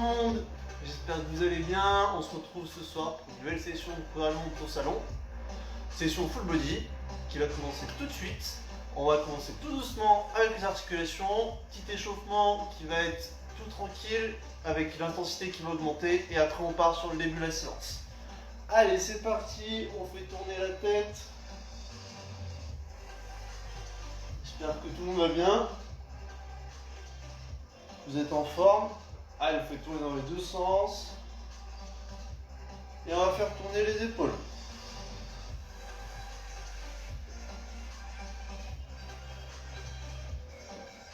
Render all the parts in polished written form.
monde, j'espère que vous allez bien. On se retrouve ce soir pour une nouvelle session de Corallon au salon. Session full body qui va commencer tout de suite. On va commencer tout doucement avec les articulations, petit échauffement qui va être tout tranquille avec l'intensité qui va augmenter et après on part sur le début de la séance. Allez, c'est parti, on fait tourner la tête. J'espère que tout le monde va bien. Vous êtes en forme. Allez, on fait tourner dans les deux sens. Et on va faire tourner les épaules.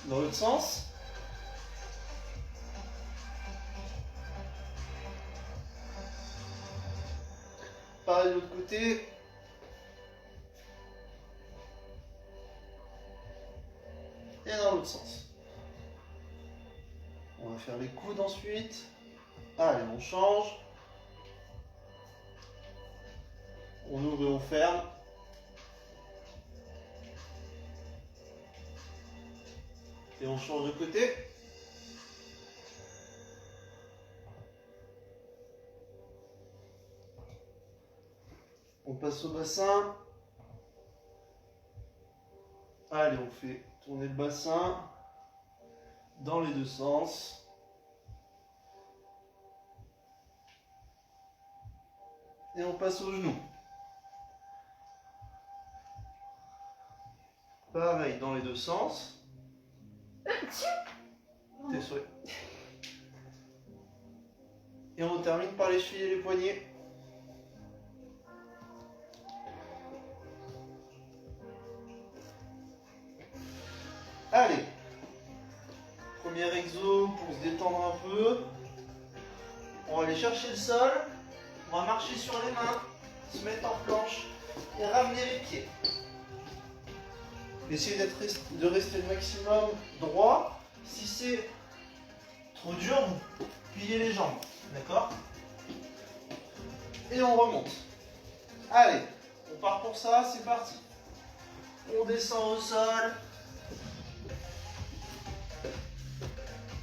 Dans l'autre sens. Pareil de l'autre côté. Et dans l'autre sens. On va faire les coudes ensuite. Allez, on change. On ouvre et on ferme. Et on change de côté. On passe au bassin. Allez, on fait tourner le bassin dans les deux sens. Et on passe au genou. Pareil, dans les deux sens. T'es souris. Et on termine par les chevilles et les poignets. Allez. Premier exo pour se détendre un peu. On va aller chercher le sol. On va marcher sur les mains, se mettre en planche et ramener les pieds. Essayez de rester le maximum droit. Si c'est trop dur, vous pliez les jambes. D'accord? Et on remonte. Allez, on part pour ça, c'est parti. On descend au sol.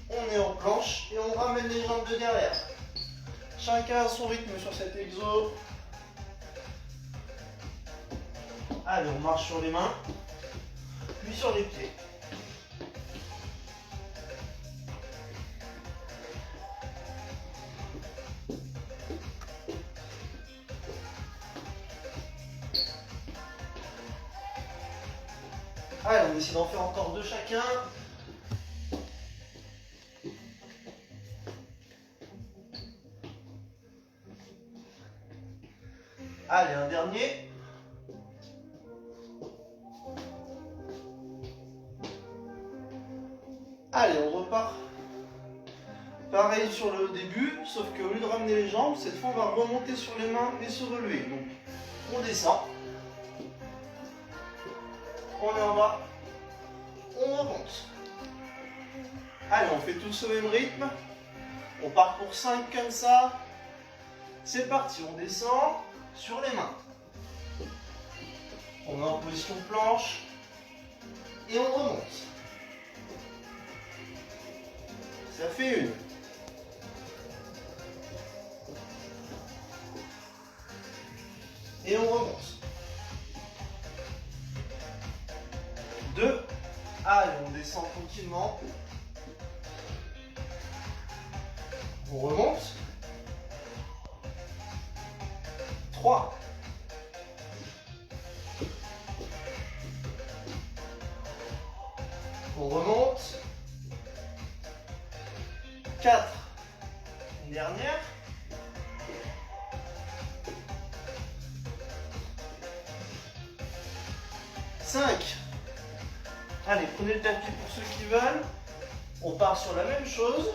On est en planche et on ramène les jambes de derrière. Chacun a son rythme sur cet exo. Allez, on marche sur les mains, puis sur les pieds. Allez, on essaie d'en faire encore deux chacun. Allez, un dernier. Allez, on repart. Pareil sur le début, sauf qu'au lieu de ramener les jambes, cette fois on va remonter sur les mains et se relever. Donc, on descend. On est en bas. On remonte. Allez, on fait tous au même rythme. On part pour 5 comme ça. C'est parti, on descend sur les mains. On est en position planche. Et on remonte. Ça fait une. Et on remonte. 2. Allez, on descend tranquillement. On remonte. 3. On remonte. 4. Une dernière. 5. Allez, prenez le tapis pour ceux qui veulent. On part sur la même chose.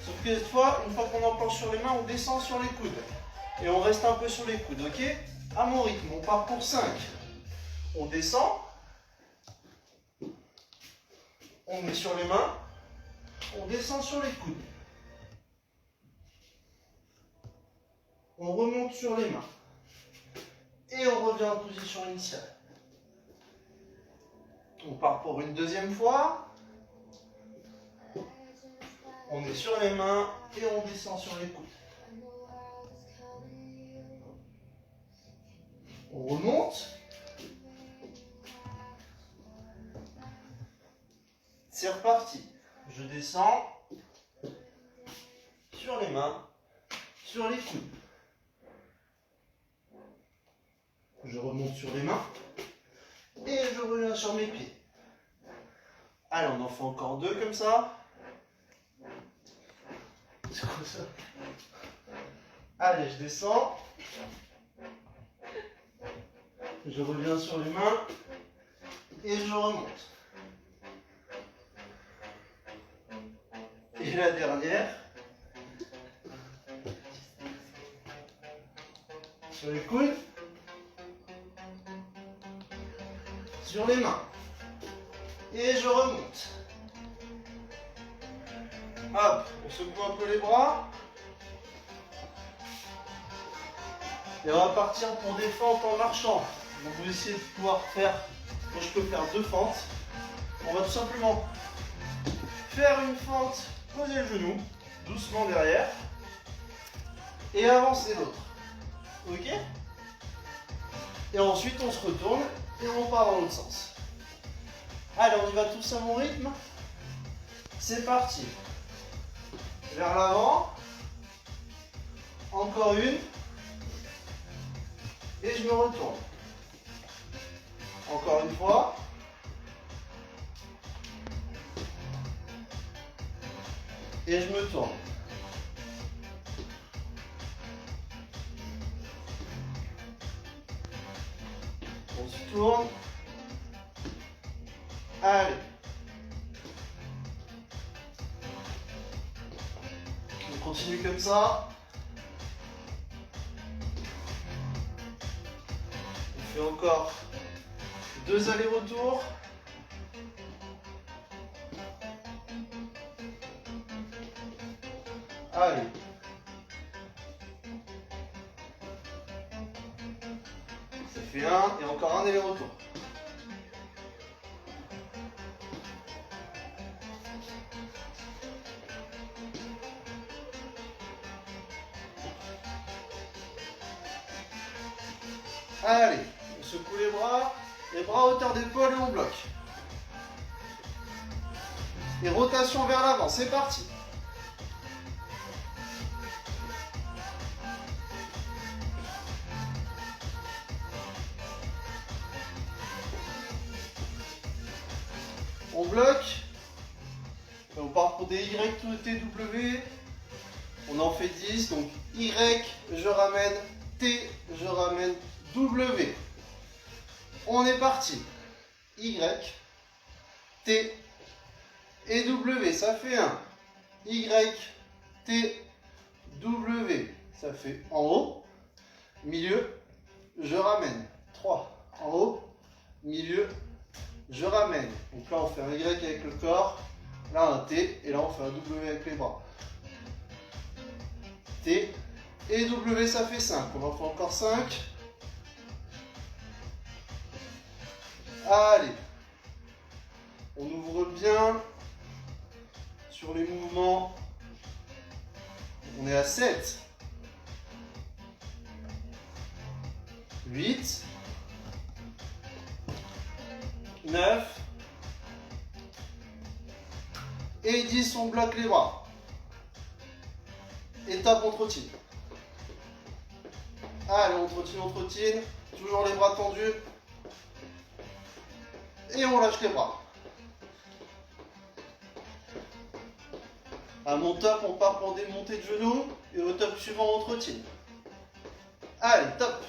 Sauf que cette fois, une fois qu'on en planche sur les mains, on descend sur les coudes. Et on reste un peu sur les coudes, ok? À mon rythme, on part pour 5. On descend. On met sur les mains. On descend sur les coudes. On remonte sur les mains. Et on revient en position initiale. On part pour une deuxième fois. On est sur les mains et on descend sur les coudes. On remonte. C'est reparti. Je descends sur les mains, sur les coudes. Je remonte sur les mains et je reviens sur mes pieds. Allez, on en fait encore 2 comme ça. C'est quoi ça? Allez, je descends. Je reviens sur les mains et je remonte. Et la dernière. Sur les coudes. Sur les mains. Et je remonte. Hop, on secoue un peu les bras. Et on va partir pour des fentes en marchant. Donc vous essayez de pouvoir faire, moi je peux faire 2 fentes. On va tout simplement faire une fente, poser le genou, doucement derrière, et avancer l'autre. Ok? Et ensuite on se retourne et on part dans l'autre sens. Allez, on y va tous à mon rythme. C'est parti. Vers l'avant. Encore une. Et je me retourne. Encore une fois. Et je me tourne. On se tourne. Allez. On continue comme ça. On fait encore 2 allers-retours. Allez. Ça fait 1 et encore un aller-retour. Allez, on secoue les bras à hauteur d'épaule et on bloque. Et rotation vers l'avant, c'est parti. On bloque. Et on part pour des YTW. On en fait 10, donc Y, je ramène, T, je ramène, W. On est parti. Y, T et W. Ça fait 1. Y, T, W. Ça fait en haut, milieu, je ramène. 3. En haut, milieu, je ramène. Donc là, on fait un Y avec le corps. Là, un T. Et là, on fait un W avec les bras. T et W, ça fait 5. On en fait encore 5. Allez. On ouvre bien sur les mouvements. On est à 7. 8. 9. Et 10, on bloque les bras. Étape, on trottine. Allez, on trottine. Toujours les bras tendus. Et on lâche les bras. À mon top, on part pour des montées de genoux. Et au top suivant, on trottine. Allez, top.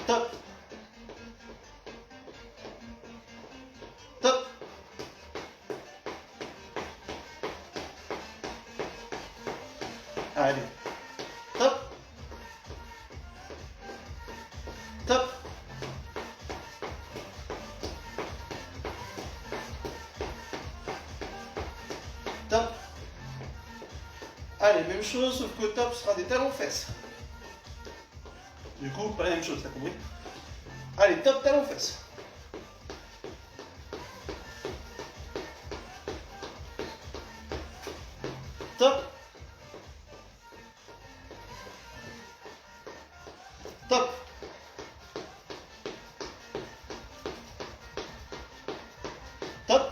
Top. Top. Allez. Top. Top. Top. Allez, même chose, sauf que top sera des talons fesses. Du coup, pas la même chose, t'as compris? Allez, top, talons fesses. Top. Top. Top.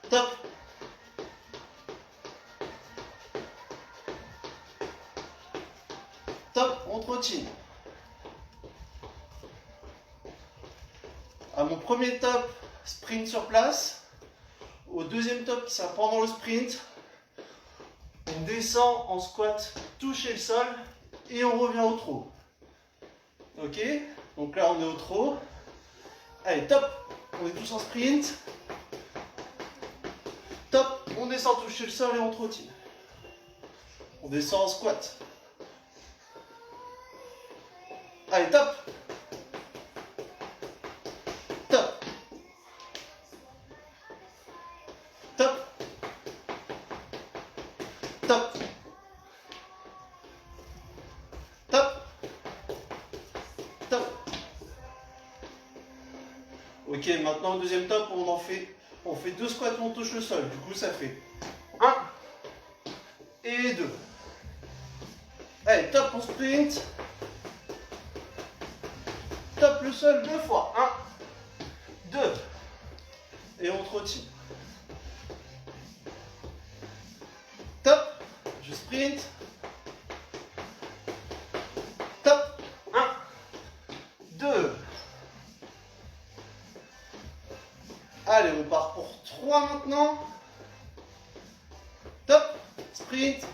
Top. Top, on trottine. À mon premier top, sprint sur place. Au deuxième top, qui sera pendant le sprint, on descend en squat, toucher le sol et on revient au trot. Ok? Donc là, on est au trot. Allez, top! On est tous en sprint. Top! On descend toucher le sol et on trottine. On descend en squat. Allez, top! Top! Top! Top! Top! Top! Ok, maintenant au deuxième top, on fait 2 squats où on touche le sol. Du coup, ça fait 1 et 2. Allez, top, on sprint. Top le sol 2 fois. 1, 2. Et on trottine. Top, je sprint. Top, 1, 2. Allez, on part pour 3 maintenant. Top, sprint.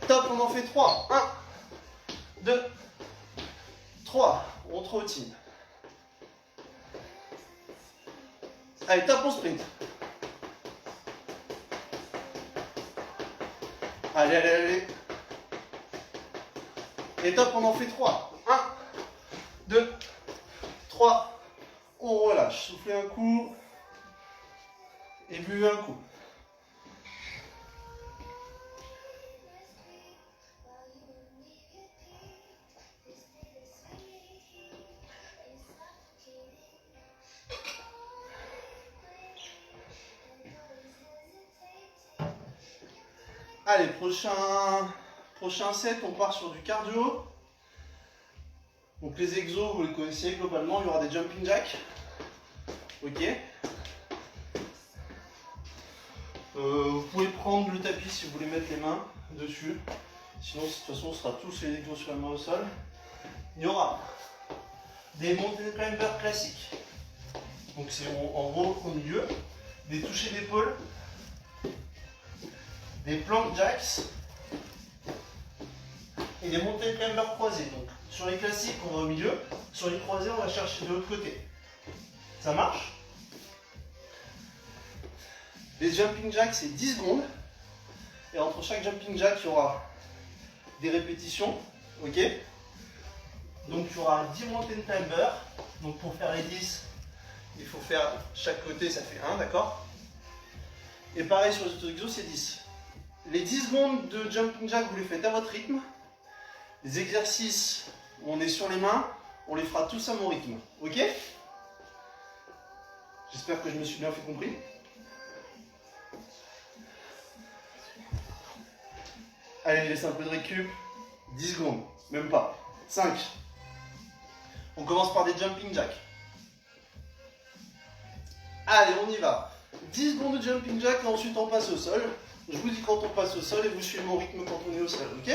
Top, on en fait 3. 1, 2, 3. On trottine. Allez, top, on sprint. Allez, allez, allez. Et top, on en fait 3. 1, 2, 3. On relâche. Soufflez un coup. Et buvez un coup. Allez, prochain set, on part sur du cardio. Donc les exos, vous les connaissez globalement, il y aura des jumping jacks. Ok. Vous pouvez prendre le tapis si vous voulez mettre les mains dessus. Sinon, de toute façon, on sera tous les exos sur la main au sol. Il y aura des mountain climbers classiques. Donc c'est en gros au milieu. Des touchés d'épaule. Des plank jacks. Et des mountain climbers croisés. Donc sur les classiques, on va au milieu. Sur les croisés, on va chercher de l'autre côté. Ça marche? Les jumping jacks, c'est 10 secondes. Et entre chaque jumping jack, il y aura des répétitions. Ok? Donc il y aura 10 mountain climbers. Donc pour faire les 10, il faut faire chaque côté, ça fait 1, d'accord? Et pareil sur les autres exos, c'est 10. Les 10 secondes de jumping jack, vous les faites à votre rythme. Les exercices où on est sur les mains, on les fera tous à mon rythme. Ok? J'espère que je me suis bien fait compris. Allez, laisse un peu de récup. 10 secondes, même pas. 5. On commence par des jumping jacks. Allez, on y va. 10 secondes de jumping jack et ensuite on passe au sol. Je vous dis quand on passe au sol et vous suivez mon rythme quand on est au sol, ok?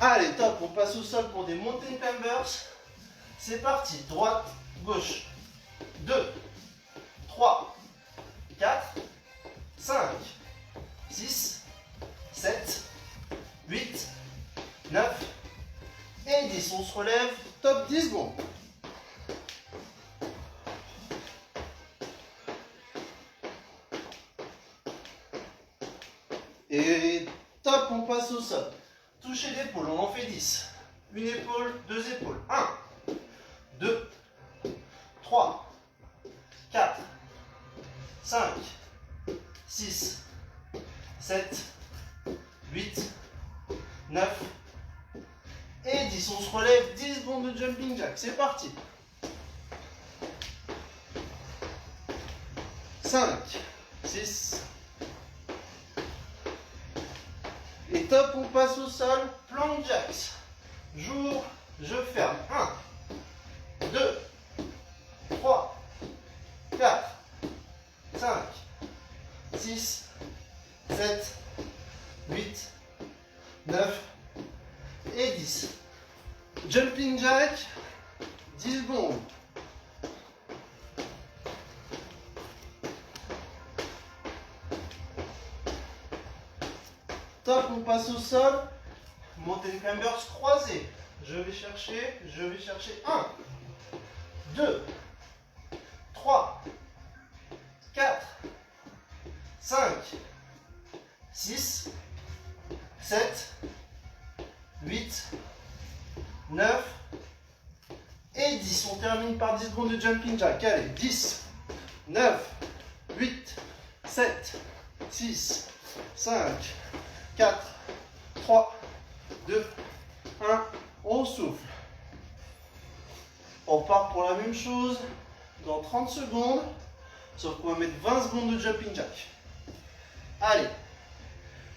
Allez, top, on passe au sol pour des mountain climbers. C'est parti, droite, gauche. 2, 3, 4, 5, 6, 7, 8, 9 et 10. On se relève, top, 10 secondes. Et top, on passe au sol. Toucher l'épaule, on en fait 10. Une épaule, 2 épaules. 1, 2, 3, 4, 5, 6, 7, 8, 9 et 10. On se relève, 10 secondes de jumping jack. C'est parti. 5, 6. Et top, on passe au sol, plank jacks. J'ouvre, je ferme. 1, 2, 3, 4, 5, 6, 7, 8, 9 et 10. Jumping jack, 10 secondes. Top, on passe au sol. Mountain climbers croisés. Je vais chercher 1, 2, 3, 4, 5, 6, 7, 8, 9 et 10. On termine par 10 secondes de jumping jack. Allez, 10, 9, 8, 7, 6, 5, 4, 3, 2, 1. On souffle. On part pour la même chose dans 30 secondes, sauf qu'on va mettre 20 secondes de jumping jack. Allez,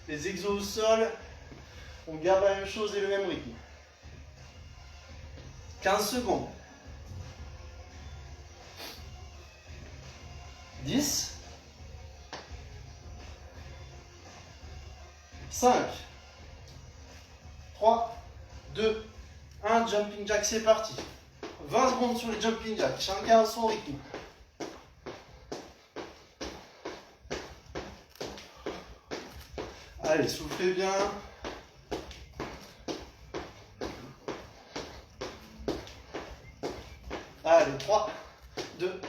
les exos au sol, on garde la même chose et le même rythme. 15 secondes. 10. 5. 3. 2. 1. Jumping jack, c'est parti. 20 secondes sur les jumping jack. Chacun à son rythme. Allez, soufflez bien. Allez, 3, 2,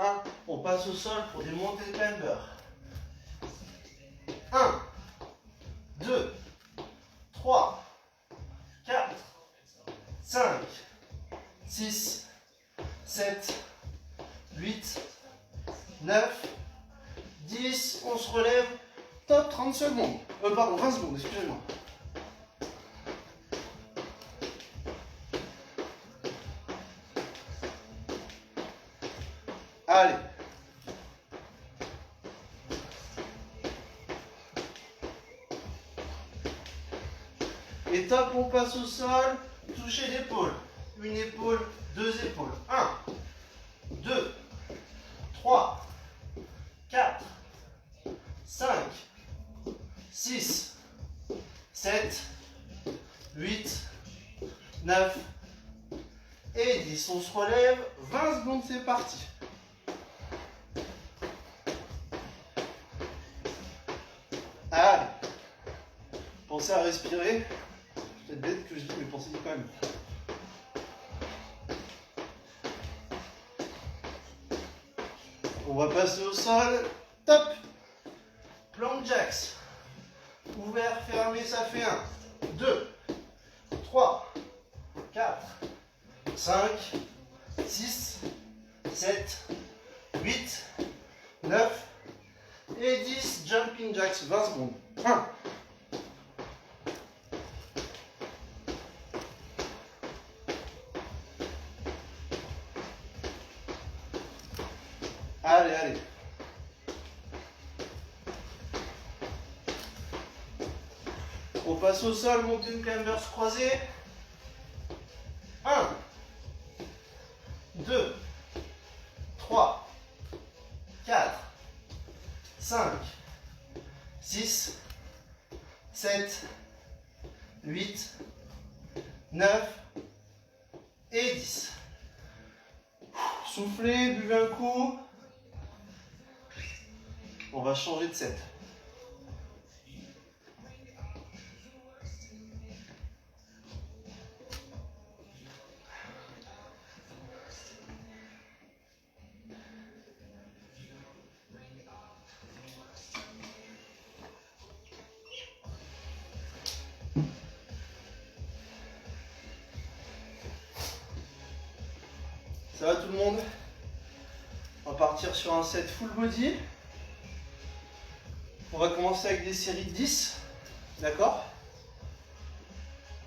1. On passe au sol pour des montées de climber. 1, 2, 3, 4, 5, 6, 7, 8, 9, 10. On se relève. Top, 30 secondes. Pardon, 20 secondes, excusez-moi. Allez. Et top, on passe au sol. Toucher l'épaule. Une épaule, deux épaules. 1, 2, 3, 4, 5, 6, 7, 8, 9 et 10. On se relève. 20 secondes, c'est parti. Allez. Pensez à respirer. C'est peut-être bête que je dis, mais pensez-y quand même. On va passer au sol. Top. Plank jacks. Ouvert, fermé, ça fait 1, 2, 3, 4, 5, 6, 7, 8, 9 et 10. Jumping jacks, 20 secondes. 1. Allez, allez. On passe au sol, mountain climbers croisés. 1, 2, 3, 4, 5, 6, 7, 8, 9 et 10. Soufflez, buvez un coup. On va changer de set. Ça va tout le monde? On va partir sur un set full body. On va commencer avec des séries de 10. D'accord?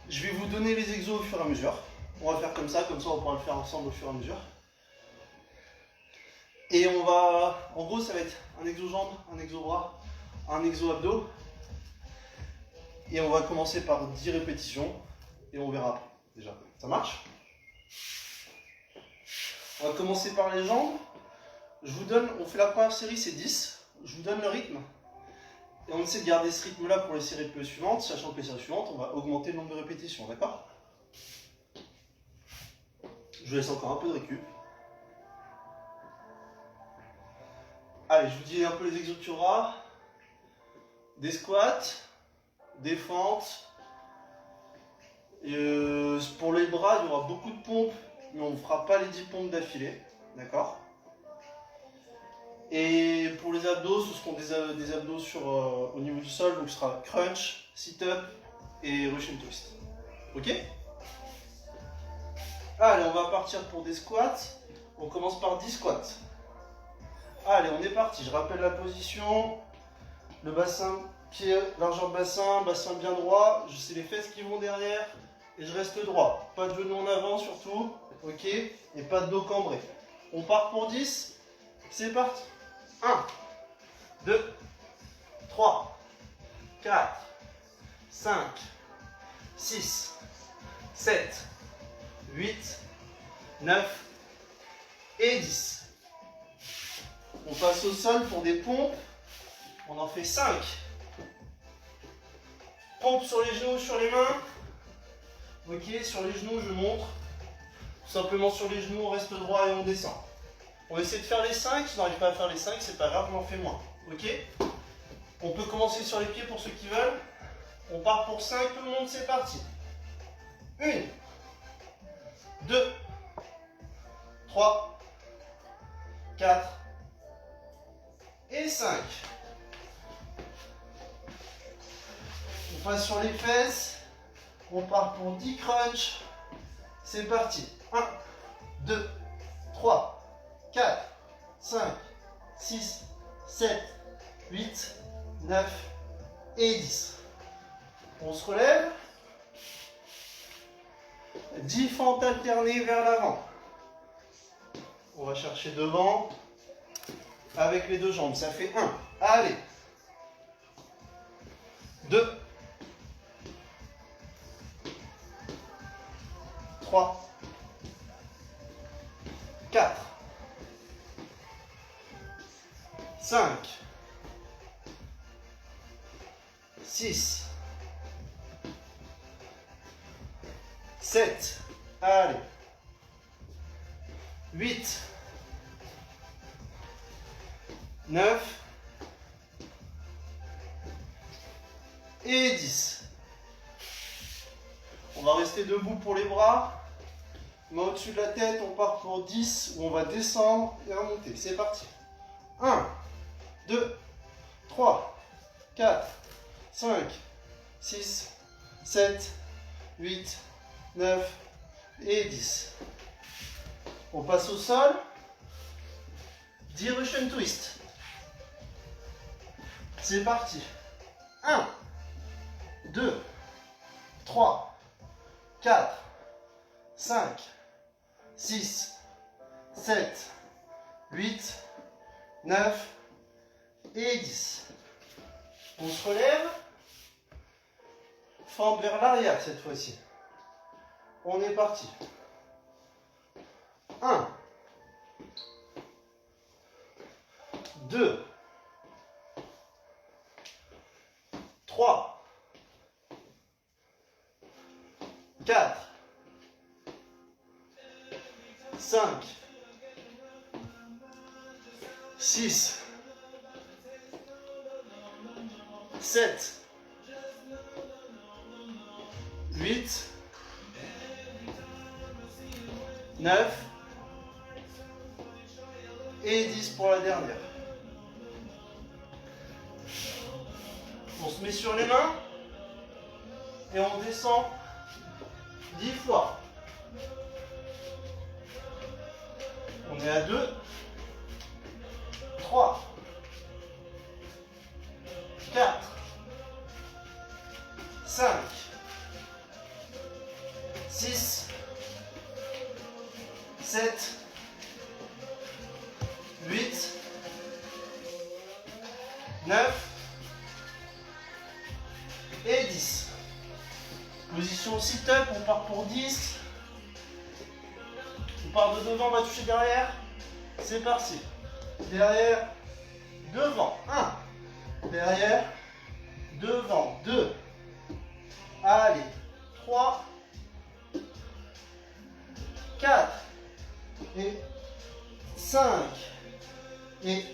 Je vais vous donner les exos au fur et à mesure. On va faire comme ça on pourra le faire ensemble au fur et à mesure. Et on va, en gros, ça va être un exo-jambes, un exo-bras, un exo-abdos. Et on va commencer par 10 répétitions et on verra après, déjà. Ça marche? On va commencer par les jambes. Je vous donne, on fait la première série, c'est 10. Je vous donne le rythme. Et on essaie de garder ce rythme-là pour les séries suivantes, sachant que les séries suivantes, on va augmenter le nombre de répétitions, d'accord? Je vous laisse encore un peu de récup. Allez, je vous dis un peu les exos qu'il y aura. Des squats, des fentes. Pour les bras, il y aura beaucoup de pompes, mais on ne fera pas les 10 pompes d'affilée, d'accord? Et pour les abdos, ce seront des abdos au niveau du sol, donc ce sera crunch, sit-up et Russian twist. Ok? Allez, on va partir pour des squats. On commence par 10 squats. Allez, on est parti. Je rappelle la position. Le bassin, pied, largeur de bassin, bassin bien droit. C'est les fesses qui vont derrière. Et je reste droit. Pas de genoux en avant surtout. Ok? Et pas de dos cambré. On part pour 10. C'est parti. 1, 2, 3, 4, 5, 6, 7, 8, 9 et 10. On passe au sol pour des pompes. On en fait 5. Pompe sur les genoux, sur les mains. Ok, sur les genoux, je montre. Tout simplement sur les genoux, on reste droit et on descend. On va essayer de faire les 5. Si on n'arrive pas à faire les 5, c'est pas grave, on en fait moins. Ok? On peut commencer sur les pieds pour ceux qui veulent. On part pour 5, tout le monde, c'est parti. 1, 2, 3, 4 et 5. On passe sur les fesses. On part pour 10 crunch. C'est parti. 1, 2, 3, 4, 5, 6, 7, 8, 9 et 10. On se relève. 10 fentes alternées vers l'avant. On va chercher devant avec les deux jambes. Ça fait 1. Allez. 2. 3. 4. 5. 6. 7. Allez. 8. 9. Et 10. On va rester debout pour les bras. Main au-dessus de la tête, on part pour 10 où on va descendre et remonter. C'est parti. 1, 2, 3, 4, 5, 6, 7, 8, 9 et 10. On passe au sol. 10 Russian twist. C'est parti. 1, 2, 3, 4, 5, 6, 7, 8, 9 et 10. On se relève. Fente vers l'arrière cette fois-ci. On est parti. 1, 2, 3, 4, 5, 6, 7, 8, 9 et 10 pour la dernière. On se met sur les mains et on descend 10 fois. On est à 2, 3, 4, 5, 6, 7, 8, 9 et 10. Position sit-up, on part pour 10. On part de devant, on va toucher derrière. C'est parti. Derrière, devant. 1. Derrière, devant. 2. Allez. 3. 4. Et 5. Et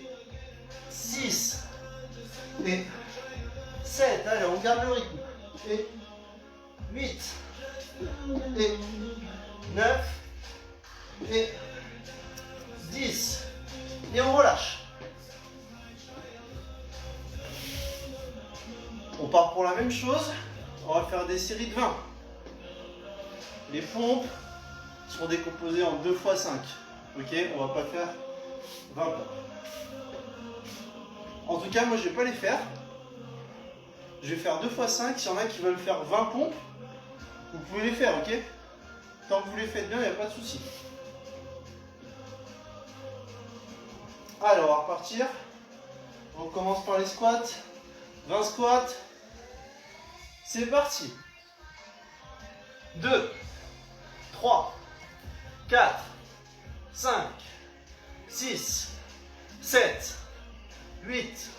6. Et 7. Allez, on garde le rythme. Et 8. Et 9. Et 10. Et on relâche. On part pour la même chose. On va faire des séries de 20. Les pompes sont décomposées en 2 x 5. Ok, on va pas faire 20 pompes. En tout cas, moi je vais pas les faire. Je vais faire 2 x 5. S'il y en a qui veulent faire 20 pompes, vous pouvez les faire, ok? Tant que vous les faites bien, il n'y a pas de souci. Alors, on va repartir. On commence par les squats. 20 squats. C'est parti. 2, 3, 4, 5, 6, 7, 8,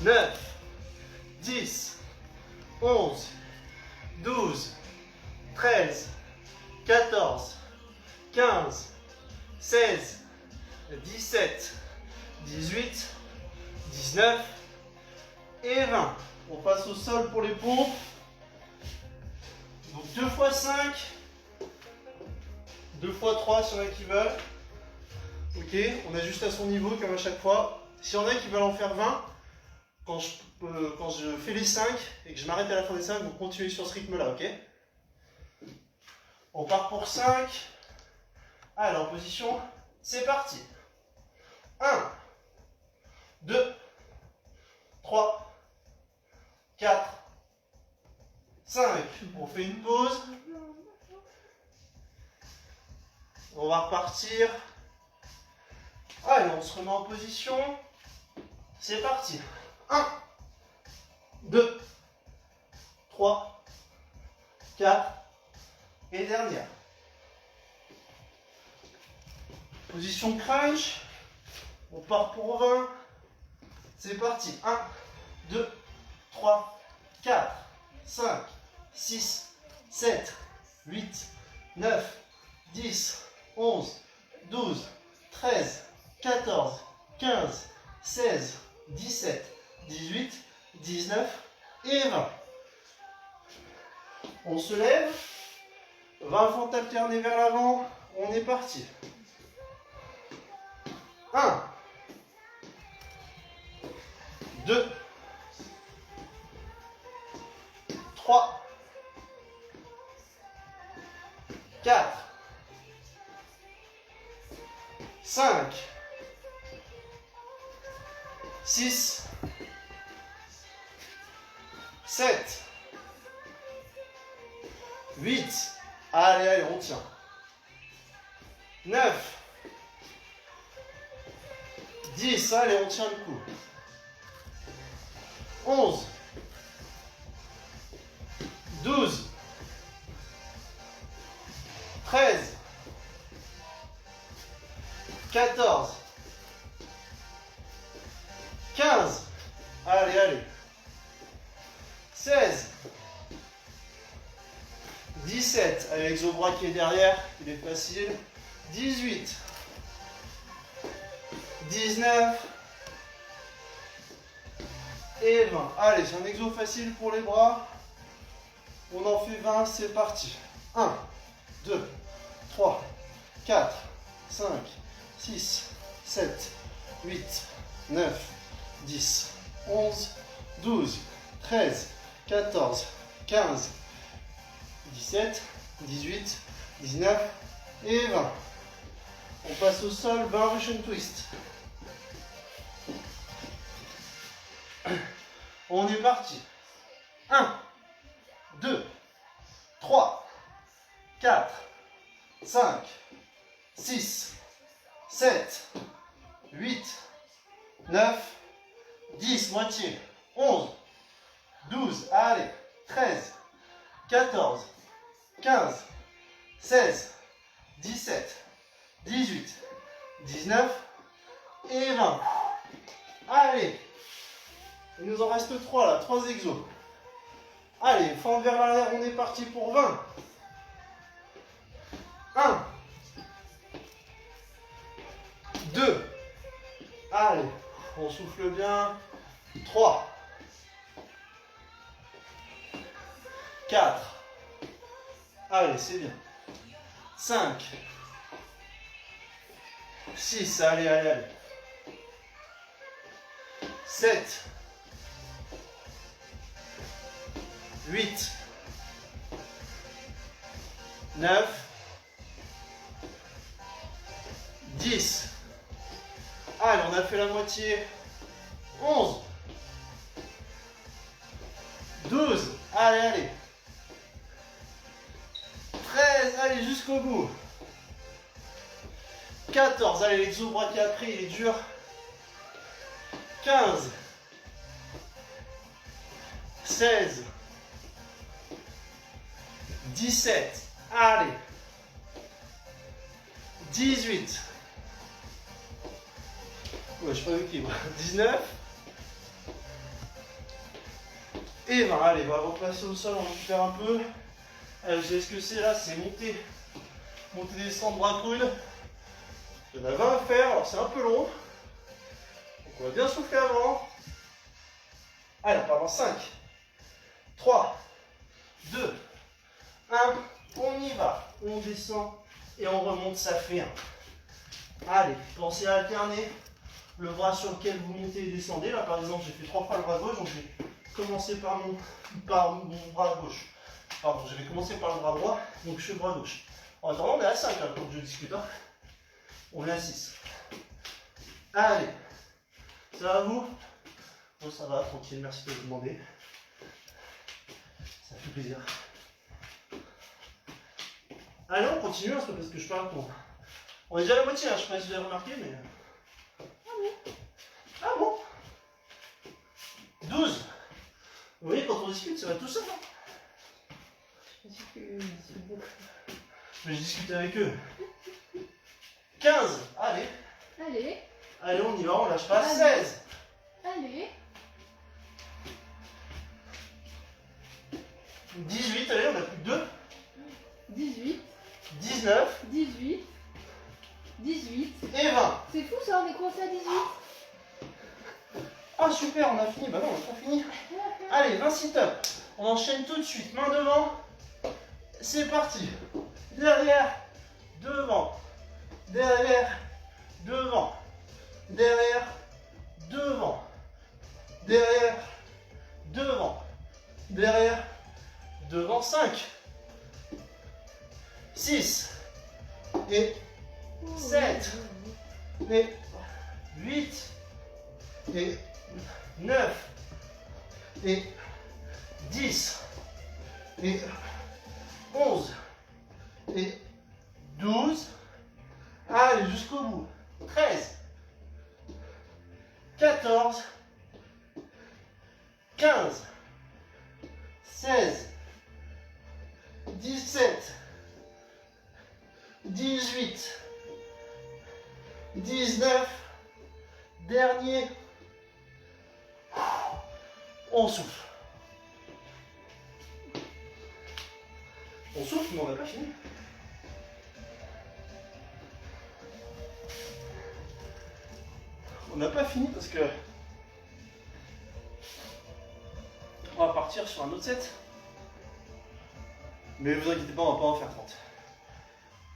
9, 10, 11, 12, 13, 14, 15, 16, 17, 18, 19 et 20. On passe au sol pour les pompes. Donc 2 x 5, 2 x 3 s'il y en a qui veulent. Ok, on ajuste à son niveau comme à chaque fois. S'il y en a qui veulent en faire 20, quand je fais les 5 et que je m'arrête à la fin des 5, vous continuez sur ce rythme-là, ok? On part pour 5. Alors, position, c'est parti. 1, 2, 3, 4, 5. On fait une pause. On va repartir. Allez, on se remet en position. C'est parti. 1, 2, 3, 4 et dernière. Position crunch. On part pour 20. C'est parti. 1, 2, 3, 4, 5, 6, 7, 8, 9, 10, 11, 12, 13, 14, 15, 16, 17, 18, 19 et 20. On se lève. 20 fentes alternées vers l'avant. On est parti. 1, 2, 3, 4, 5, 6, 7, 8, allez, on tient. 9, 10, allez, on tient le coup. 11, 12, 13, 14, 15, allez, 16, 17, avec l'exobras qui est derrière, il est facile. 18, 19 et 20. Allez, c'est un exo facile pour les bras. On en fait 20, c'est parti. 1, 2, 3, 4, 5, 6, 7, 8, 9, 10, 11, 12, 13, 14, 15, 17, 18, 19 et 20. On passe au sol, 20 Russian twist. On est parti. 1, 2, 3, 4, 5, 6, 7, 8, 9, 10, moitié. 11, 12, allez. 13, 14, 15, 16, 17, 18, 19 et 20. Allez. Il nous en reste 3 là, 3 exos. Allez, fente vers l'arrière, on est parti pour 20. 1, 2, allez, on souffle bien. 3, 4, allez, c'est bien. 5, 6, allez, allez, allez. 7, 8, 9, 10. Allez, on a fait la moitié. 11, 12, allez, allez. 13, allez, jusqu'au bout. 14, allez, l'exo braqué après, il est dur. 15, 16, 17, allez. 18. Ouais, je suis pas d'équilibre. 19. Et 20. Allez, on va replacer au sol, on récupère un peu. Allez, je sais ce que c'est là, c'est monter. Monter, descendre, bras coude. Il y en a 20 à faire, alors c'est un peu long. Donc on va bien souffler avant. Allez, on part dans 5, 3, 2, 1. On y va. On descend et on remonte, ça fait 1. Allez, pensez à alterner le bras sur lequel vous montez et descendez. Là, par exemple, j'ai fait 3 fois le bras gauche, donc je vais commencer par mon bras gauche. Pardon, je vais commencer par le bras droit, donc je fais le bras gauche. En attendant, on est à 5 là, quand je discute. Hein. On est à 6. Allez, ça va vous? Bon, ça va, tranquille, merci de me demander. Ça fait plaisir. Allez, on continue, hein, parce que je parle pour. On est déjà à la moitié, hein, je sais pas si vous avez remarqué, mais. Ah bon? 12. Vous voyez, quand on discute, ça va tout seul. Hein. Mais je discute avec eux. 15. Allez. Allez. Allez, on y va, on lâche pas. Allez. 16. Allez. 18. Allez, on a plus que 2. 18. 19. 18. 18. Et 20. C'est fou ça, on est coincé à 18. Ah super, on a fini. Bah non, on n'a pas fini. Allez, 20 sit-ups. On enchaîne tout de suite. Main devant. C'est parti. Derrière. Devant. Derrière. Devant. Derrière. Devant. Derrière. Devant. Derrière. Devant. 5. 6. Et 7. Et 8. Et 9. Et 10. Et 11. Et 12. Allez, jusqu'au bout. 13. 14. 15. 16. 17. 18. 19. Dernier. On souffle. On souffle, mais on n'a pas fini. On n'a pas fini parce que on va partir sur un autre set. Mais vous inquiétez pas, on va pas en faire 30.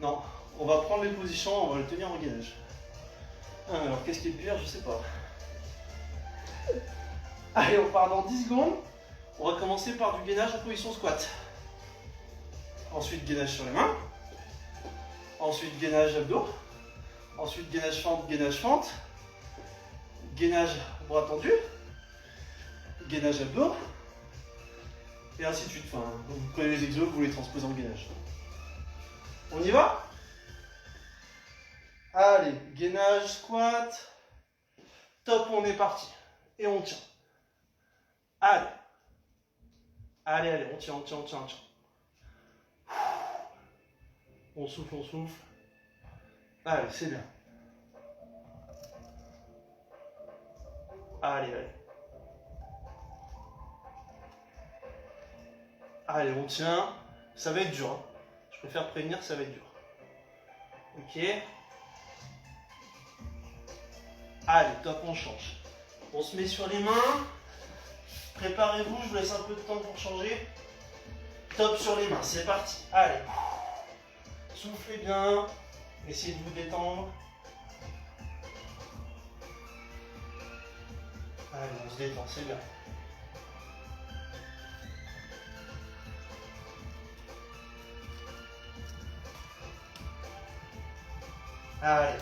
Non, on va prendre les positions, on va le tenir en gainage. Alors qu'est-ce qui est pire, je sais pas. Allez, on part dans 10 secondes. On va commencer par du gainage en position squat. Ensuite gainage sur les mains. Ensuite gainage abdos. Ensuite gainage fente, gainage fente. Gainage bras tendu. Gainage abdos. Et ainsi de suite. Enfin, vous prenez les exos, vous les transposez en gainage. On y va? Allez, gainage, squat. Top, on est parti. Et on tient. Allez. Allez, allez, on tient, on tient, on tient, on tient. On souffle, on souffle. Allez, c'est bien. Allez, allez. Allez, on tient. Ça va être dur. Hein. Je préfère prévenir, ça va être dur. Ok. Allez, top, on change. On se met sur les mains. Préparez-vous, je vous laisse un peu de temps pour changer. Top sur les mains, c'est parti. Allez. Soufflez bien. Essayez de vous détendre. Allez, on se détend, c'est bien. Allez.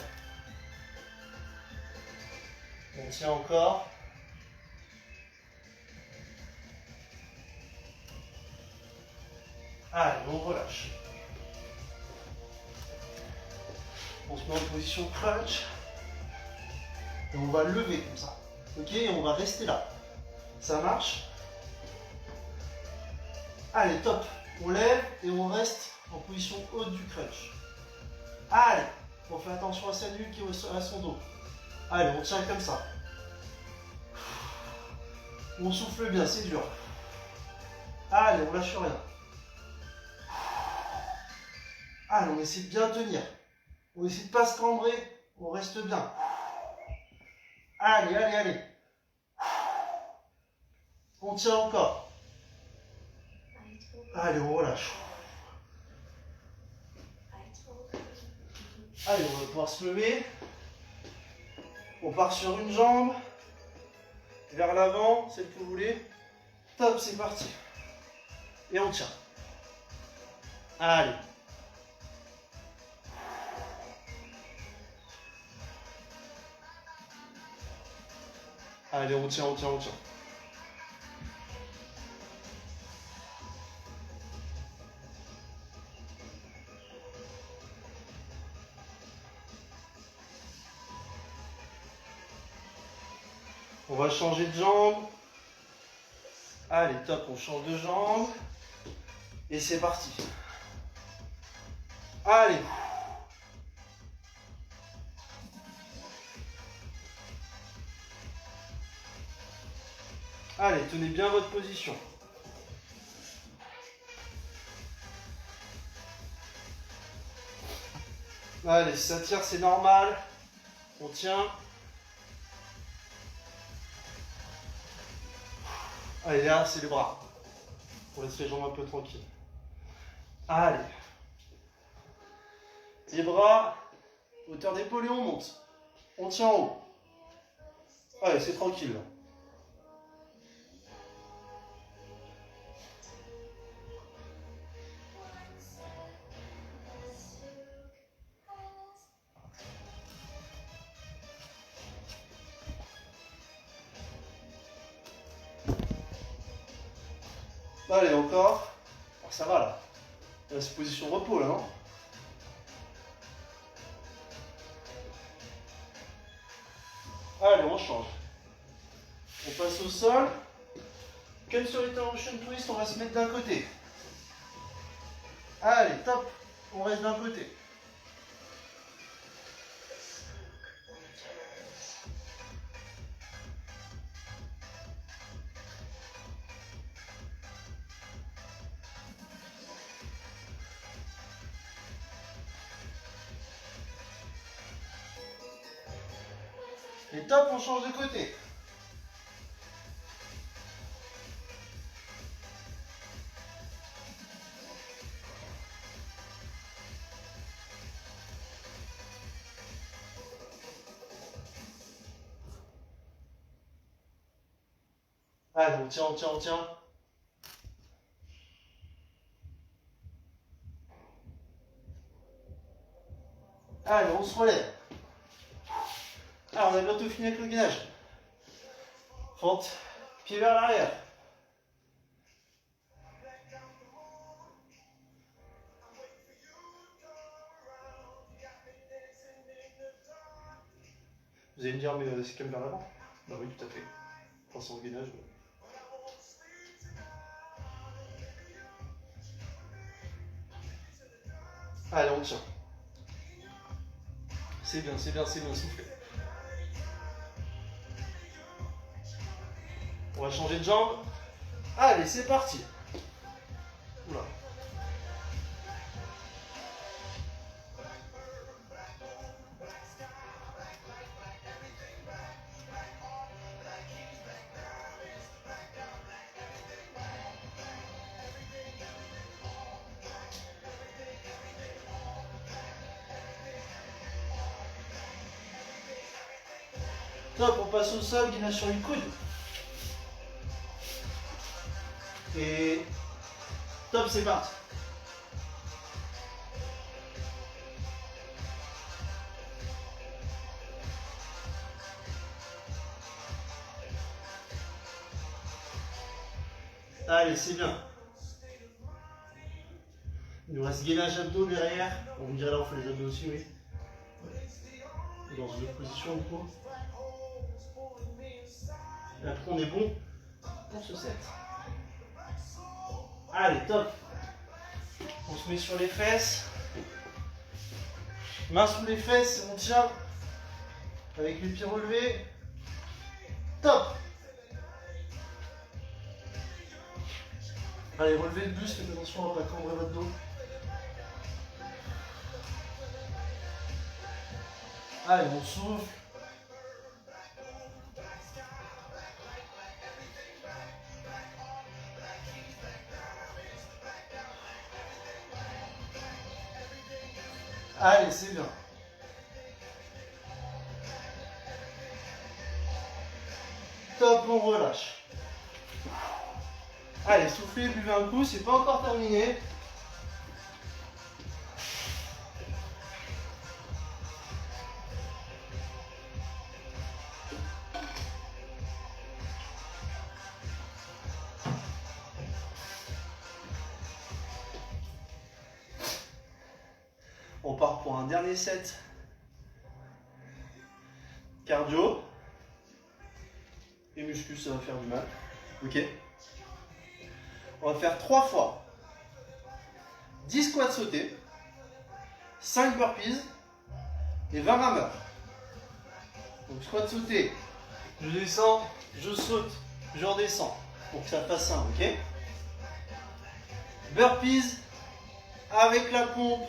On tient encore. Allez, on relâche. On se met en position crunch. Et on va lever comme ça. Ok, et on va rester là. Ça marche? Allez, top. On lève et on reste en position haute du crunch. Allez, on fait attention à sa nuque et à son dos. Allez, on tient comme ça. On souffle bien, c'est dur. Allez, on lâche rien. Allez, on essaie de bien tenir. On essaie de ne pas se cambrer. On reste bien. Allez, allez, allez. On tient encore. Allez, on relâche. Allez, on va pouvoir se lever. On part sur une jambe. Vers l'avant, celle que vous voulez. Top, c'est parti. Et on tient. Allez. Allez, on tient, on tient, on tient. On va changer de jambe. Allez, top, on change de jambe. Et c'est parti. Allez. Allez, tenez bien votre position. Allez, si ça tire, c'est normal. On tient. Allez, là, c'est les bras. On laisse les jambes un peu tranquilles. Allez. Les bras, hauteur d'épaule et on monte. On tient en haut. Allez, c'est tranquille. Allez, encore. Alors, ça va là. Là, c'est position repos là, non? Allez, on change. On passe au sol. Comme sur les Ocean Twist, on va se mettre d'un côté. Allez, top. On reste d'un côté. Et top, on change de côté. Allez, on tient, on tient, on tient. Allez, on se relève. Alors, on a bientôt fini avec le gainage. Fente, pied vers l'arrière. Vous allez me dire, mais c'est quand même vers l'avant? Bah oui, tout à fait. crois que c'est en gainage. Ouais. Allez, on tient. C'est bien, c'est bien, c'est bien, soufflez. On va changer de jambe. Allez, c'est parti. Oula. Top, on passe au sol, gainage sur une coude. Et top, c'est parti. Allez, c'est bien. Il nous reste gainage abdos derrière. On me dirait là, on fait les abdos aussi, oui. Dans une autre position, du coup. Et après, on est bon pour ce set. Allez, top. On se met sur les fesses. Main sous les fesses, on tient. Avec les pieds relevés. Top. Allez, relevez le buste, faites attention à ne pas cambrer votre dos. Allez, on souffle. Allez, c'est bien. Top, on relâche. Allez, soufflez, buvez un coup, c'est pas encore terminé. On part pour un dernier set. Cardio. Et muscu, ça va faire du mal. Ok. On va faire 3 fois 10 squats sautés, 5 burpees et 20 rameurs. Donc squat sauté, je descends, je saute, je redescends pour que ça fasse un, ok. Burpees avec la pompe.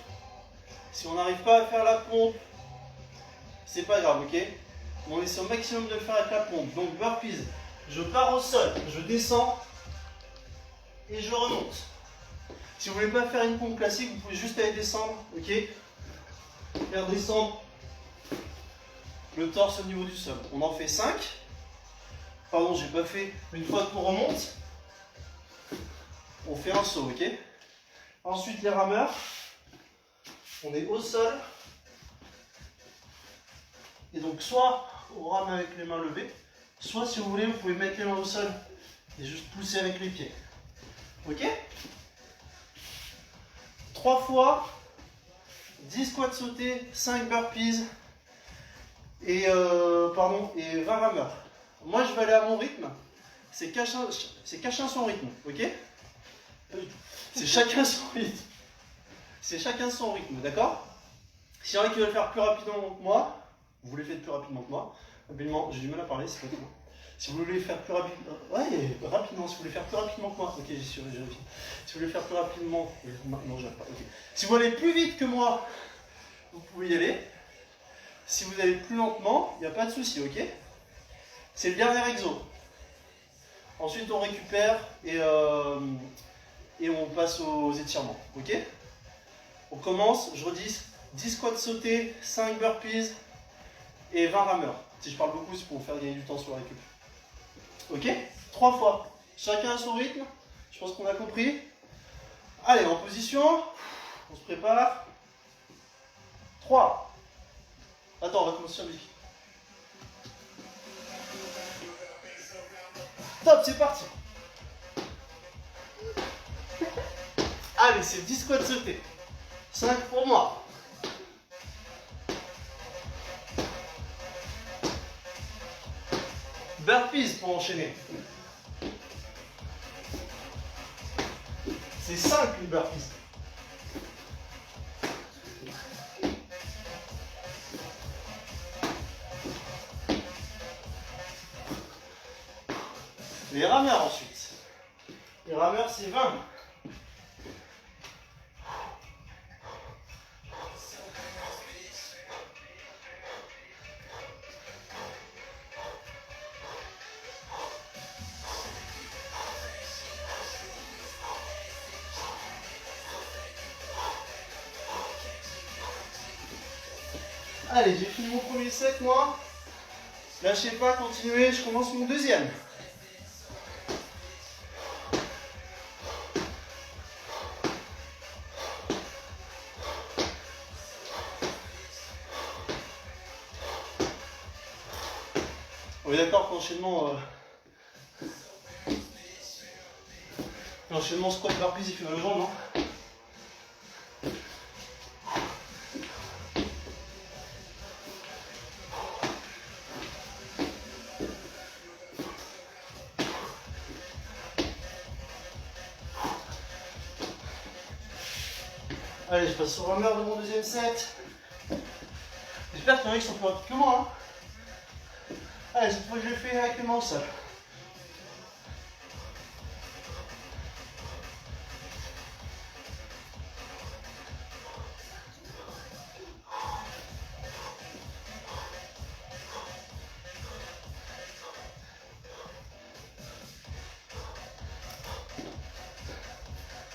Si on n'arrive pas à faire la pompe, c'est pas grave, ok. On essaie au maximum de le faire avec la pompe. Donc burpees, je pars au sol, je descends et je remonte. Si vous voulez pas faire une pompe classique, vous pouvez juste aller descendre, ok. Faire descendre le torse au niveau du sol. On en fait 5. Pardon, j'ai pas fait. Une fois qu'on remonte, on fait un saut, ok. Ensuite les rameurs. On est au sol. Et donc soit on rame avec les mains levées, soit si vous voulez, vous pouvez mettre les mains au sol et juste pousser avec les pieds. Ok. 3 fois 10 squats sautés, 5 burpees et 20 rameurs. Moi je vais aller à mon rythme. C'est chacun son rythme, ok. C'est chacun son rythme. C'est chacun son rythme, d'accord. S'il y en a qui veulent le faire plus rapidement que moi, vous les faites plus rapidement que moi. Rapidement, j'ai du mal à parler, c'est pas tout. Si vous voulez le faire plus rapidement, rapidement, si vous voulez faire plus rapidement que moi, ok, j'ai vérifié. Si vous voulez faire plus rapidement, non, je pas, ok. Si vous allez plus vite que moi, vous pouvez y aller. Si vous allez plus lentement, il n'y a pas de souci, ok. C'est le dernier exo. Ensuite, on récupère et on passe aux étirements, ok. On commence, je redis, 10 squats sautés, 5 burpees et 20 rameurs. Si je parle beaucoup, c'est pour vous faire gagner du temps sur la récup. Ok. 3 fois. Chacun à son rythme. Je pense qu'on a compris. Allez, en position. On se prépare. 3. Attends, on va commencer sur la musique. Top, c'est parti. Allez, c'est 10 squats sautés. 5 pour moi. burpees pour enchaîner. C'est 5 une burpees. Les rameurs ensuite. Les rameurs c'est 20. Allez, j'ai fini mon premier set, moi. Lâchez pas, continuez, je commence mon deuxième. On est d'accord l'enchaînement squat burpees il fait mal aux jambes, non? Allez, je passe au rameur de mon deuxième set. J'espère qu'il y en a qui sont plus rapides que moi. Hein. Allez, cette fois je le fais avec les mains au sol.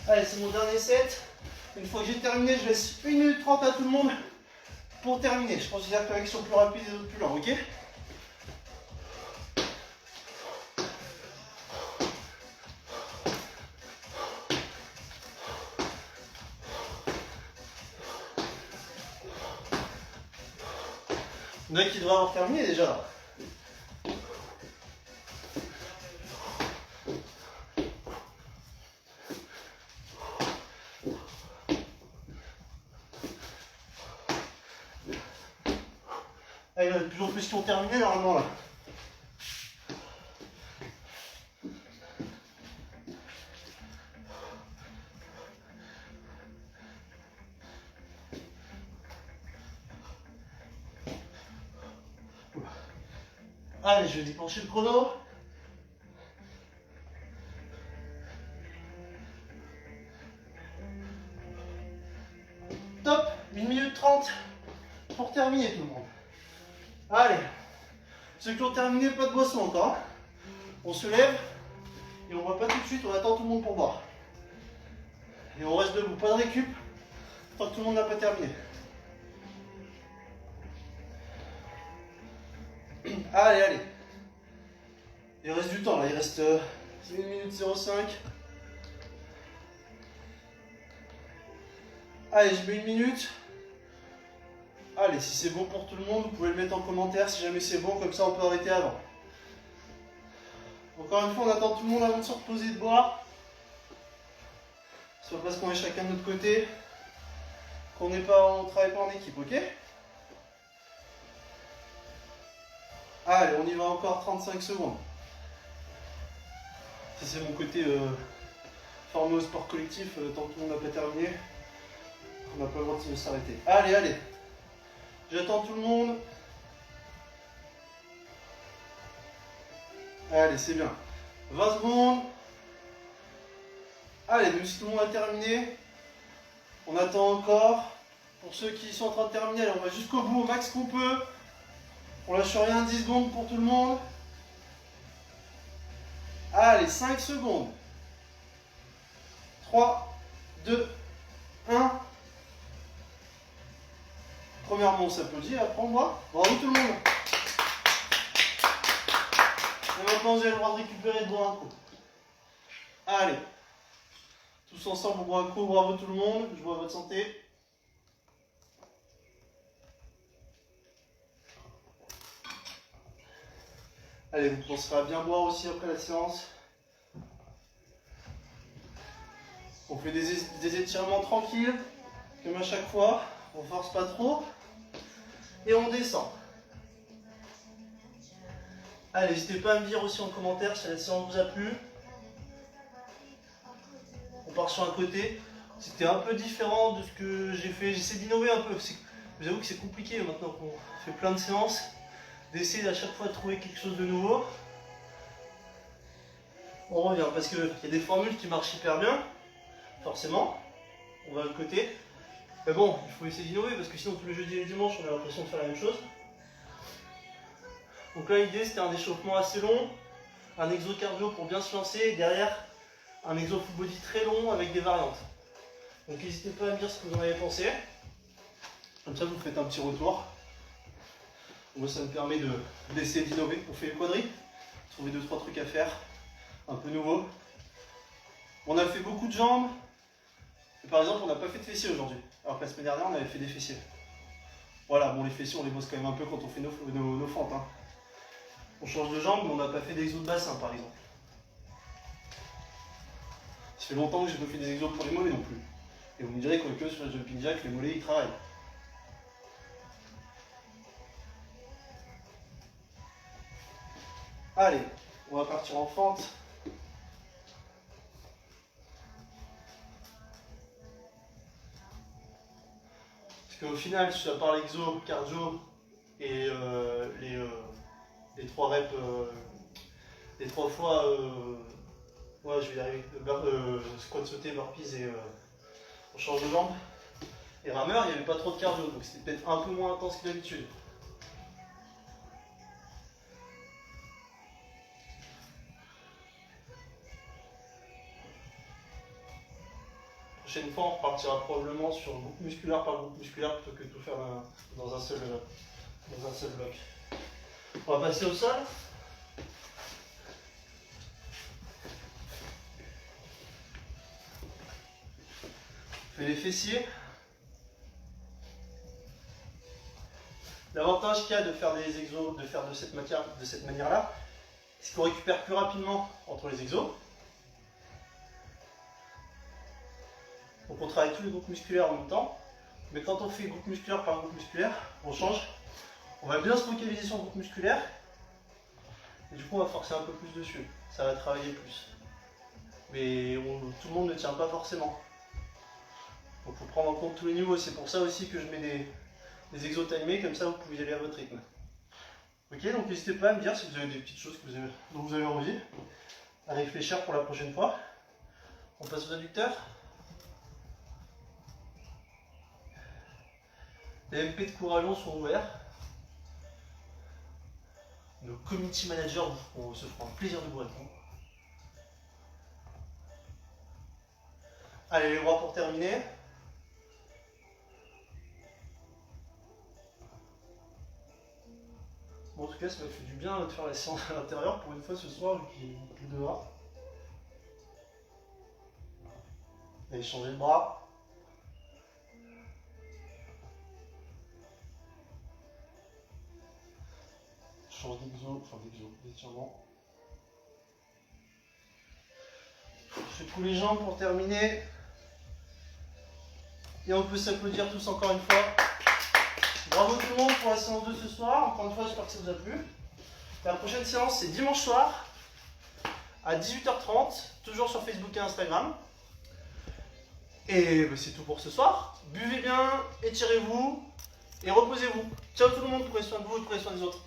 Allez, c'est mon dernier set. Une fois que j'ai terminé, je laisse 1 minute 30 à tout le monde pour terminer. Je considère qu'il y en a qui sont plus rapides et d'autres plus lents, ok? Il y en a qui devraient avoir terminé déjà là. Ah, il y en a de plus en plus qui ont terminé normalement là. Allez, je vais déclencher le chrono. Top, 1 minute 30 pour terminer tout le monde. Allez, ceux qui ont terminé, pas de boisson encore. On se lève et on ne va pas tout de suite, on attend tout le monde pour boire. Et on reste debout, pas de récup, tant que tout le monde n'a pas terminé. Allez, allez. Il reste du temps là, il reste 1 minute 05. Allez, je mets 1 minute. Allez, si c'est bon pour tout le monde, vous pouvez le mettre en commentaire si jamais c'est bon, comme ça on peut arrêter avant. Encore une fois, on attend tout le monde avant de se reposer de boire. C'est pas parce qu'on est chacun de notre côté qu'on ne travaille pas en équipe, ok? Allez, on y va encore 35 secondes. Ça c'est mon côté formé au sport collectif, tant que tout le monde n'a pas terminé, on n'a pas le droit de s'arrêter. Allez, allez. J'attends tout le monde. Allez, c'est bien. 20 secondes. Allez, même si tout le monde a terminé, on attend encore. Pour ceux qui sont en train de terminer, allez, on va jusqu'au bout, au max qu'on peut. On lâche rien, 10 secondes pour tout le monde. Allez, 5 secondes. 3, 2, 1. Premièrement, on s'applaudit, après on boit. Bravo tout le monde. Et maintenant, vous avez le droit de récupérer et de boire un coup. Allez. Tous ensemble, on boit un coup. Bravo tout le monde. Je bois à votre santé. Allez, vous penserez à bien boire aussi après la séance. On fait des étirements tranquilles, comme à chaque fois. On ne force pas trop. Et on descend. Allez, n'hésitez pas à me dire aussi en commentaire si la séance vous a plu. On part sur un côté. C'était un peu différent de ce que j'ai fait. J'essaie d'innover un peu. Je vous avoue que c'est compliqué maintenant qu'on fait plein de séances, d'essayer à chaque fois de trouver quelque chose de nouveau. On revient parce qu'il y a des formules qui marchent hyper bien, forcément. On va de côté. Mais bon, il faut essayer d'innover parce que sinon tous les jeudis et les dimanches on a l'impression de faire la même chose. Donc là l'idée c'était un échauffement assez long, un exo cardio pour bien se lancer et derrière un exo full body très long avec des variantes. Donc n'hésitez pas à me dire ce que vous en avez pensé. Comme ça vous faites un petit retour. Moi ça me permet d'essayer d'innover. On fait les quadris, trouver 2-3 trucs à faire, un peu nouveau. On a fait beaucoup de jambes. Et par exemple on n'a pas fait de fessiers aujourd'hui. Alors que la semaine dernière on avait fait des fessiers. Voilà, bon les fessiers on les bosse quand même un peu quand on fait nos fentes. Hein. On change de jambes mais on n'a pas fait d'exos de bassin par exemple. Ça fait longtemps que j'ai pas fait des exos pour les mollets non plus. Et vous me direz que sur le jumping jack, les mollets ils travaillent. Allez, on va partir en fente. Parce qu'au final, si à part l'exo, cardio et les 3 reps, les 3 fois, ouais, je vais y arriver, squat sauté, burpees et on change de jambes. Et rameur, il n'y avait pas trop de cardio, donc c'était peut-être un peu moins intense que d'habitude. La prochaine fois, on repartira probablement sur groupe musculaire par groupe musculaire plutôt que de tout faire dans un seul bloc. On va passer au sol. On fait les fessiers. L'avantage qu'il y a de faire des exos, de faire de cette manière-là, c'est qu'on récupère plus rapidement entre les exos. Donc on travaille tous les groupes musculaires en même temps, mais quand on fait groupe musculaire par groupe musculaire, on change. On va bien se focaliser sur le groupe musculaire, et du coup on va forcer un peu plus dessus. Ça va travailler plus. Mais tout le monde ne tient pas forcément. Donc il faut prendre en compte tous les niveaux. C'est pour ça aussi que je mets des exos timés, comme ça vous pouvez y aller à votre rythme. Ok, donc n'hésitez pas à me dire si vous avez des petites choses dont vous avez envie, à réfléchir pour la prochaine fois. On passe aux adducteurs. Les MP de Courallon sont ouverts. Nos community managers se feront un plaisir de vous répondre. Allez, les bras pour terminer. Bon, en tout cas, ça m'a fait du bien de faire la séance à l'intérieur pour une fois ce soir, vu qu'il est dehors. Allez, changer de bras. Change d'étirement. Je secoue les jambes pour terminer. Et on peut s'applaudir tous encore une fois. Bravo tout le monde pour la séance de ce soir. Encore une fois, j'espère que ça vous a plu. La prochaine séance, c'est dimanche soir à 18h30, toujours sur Facebook et Instagram. Et c'est tout pour ce soir. Buvez bien, étirez-vous et reposez-vous. Ciao tout le monde, prenez soin de vous et prenez soin des autres.